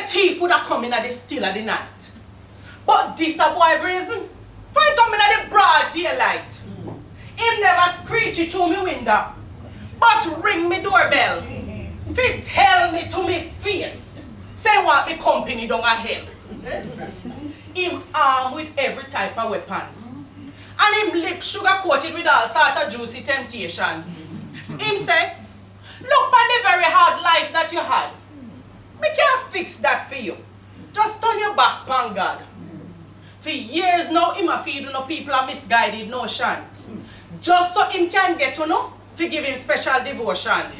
thief would have come in at the still of the night. But this a boy brazen. Find coming at the broad daylight. Him never screech it through me window, but ring me doorbell. He tell me to me face, say what me company down a hell. Him armed with every type of weapon, and him lip sugar coated with all sort of juicy temptation. Him say, look on the very hard life that you had. Me can't fix that for you. Just turn your back on God. For years now, him a feed no people a misguided notion. Just so him can get to know, to give him special devotion.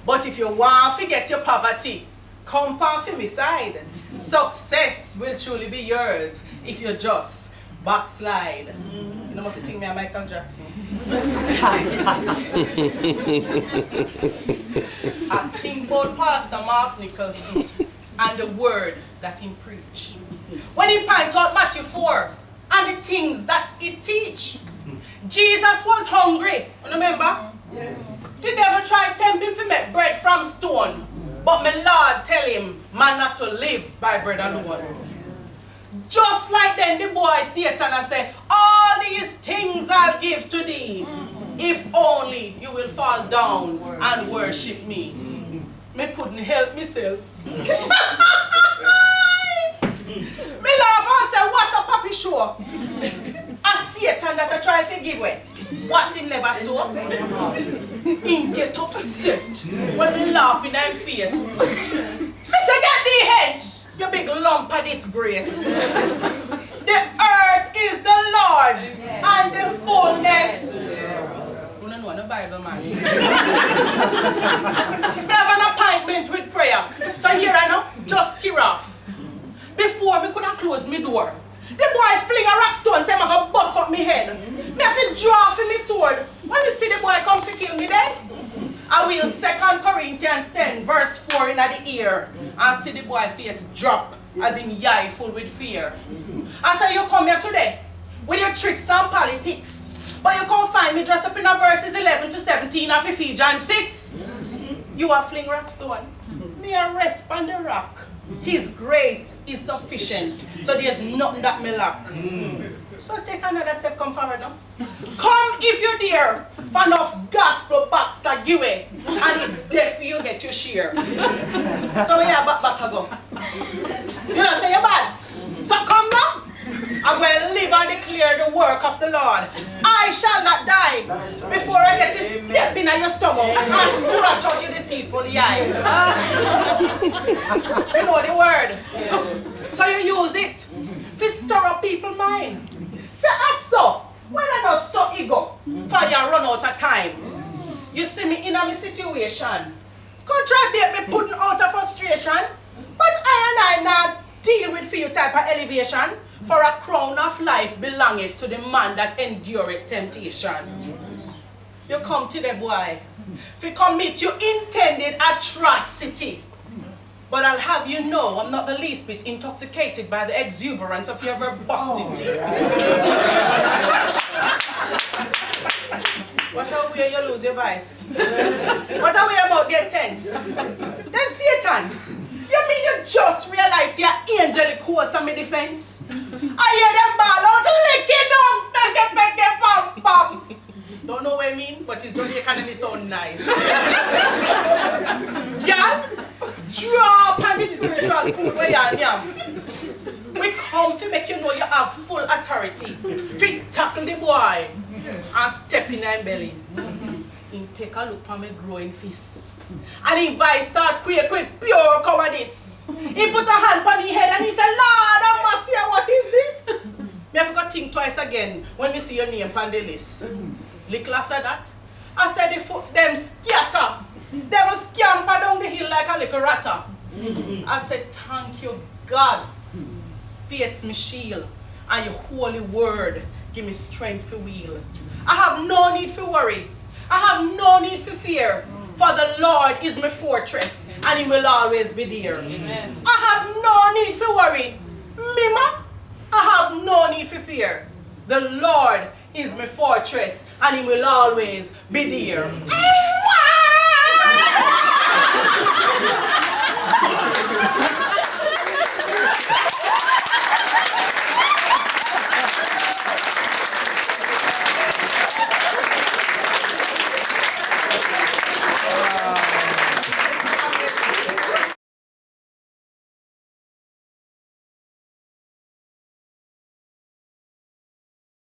But if you want to get your poverty, come on for me side. Success will truly be yours if you just backslide. You know, must think me a Michael Jackson. I think about Pastor Mark Nicholson and the word that he preach. When he point out Matthew 4 and the things that he teach. Jesus was hungry, remember? Yes. The devil tried to tempt him to make bread from stone, but my Lord tell him, man, not to live by bread alone. Just like then the boy Satan and say, all these things I'll give to thee, if only you will fall down and worship me. Me couldn't help myself. Me laugh and say, what a puppy show. A Satan that I try to give away. What he never saw. He get upset when they laugh in his face. Me say, get thee hence, you big lump of disgrace. The earth is the Lord's and the fullness. You don't know the Bible, man. We have an appointment with prayer. So here I know, just scare off. Before me could have closed my door, the boy fling a rock stone, say I'm gonna bust up my head. Me have to draw for my sword. When you see the boy come to kill me dead, I will 2 Corinthians 10 verse 4 in the ear and see the boy face drop as in yai full with fear. I say you come here today with your tricks and politics, but you can't find me dressed up in a verses 11 to 17 of Ephesians 6. You are fling rock stone. Me a rest on the rock. His grace is sufficient, so there's nothing that me lack. So take another step, come forward now. Come if you dare, for enough gospel box a give away, and if deaf you get your share. So we are back to go. You know, say you're bad. So come now. I'm going to live and declare the work of the Lord. I shall not die before I get this step in your stomach and scratch out your deceitful eye. You know the word. So you use it to stir up people's mind. Say, I saw, when I don't so ego, for you run out of time. You see me in a my situation. Contradict me putting out of frustration, but I and I not deal with few type of elevation. For a crown of life belongeth to the man that endureth temptation. You come to the boy to commit your intended atrocity. But I'll have you know I'm not the least bit intoxicated by the exuberance of your verbosity. What a way you lose your voice. What a way about get tense. Then Satan, you mean you just realize your angelic horse on my defense? I hear them ball out, lick it down, peke, pam, pam. Don't know what I mean, but his Jamaican and it's so nice. Y'all, drop on the spiritual food where you yam. We come to make you know you have full authority. Fit tackle the boy and step in his belly. He take a look at my growing fist. And he vice start quake with pure cowardice. He put a hand on his head and he said, Lord, I must hear what is this? Me have got to think twice again when we see your name on the list. Little after that, I said the foot them scatter. They will scamper down the hill like a little ratter. I said, thank you, God. Faith's my shield and your holy word give me strength for wheel. I have no need for worry. I have no need for fear. For the Lord is my fortress, and He will always be there. Amen. I have no need for worry. Mima, I have no need for fear. The Lord is my fortress, and He will always be there.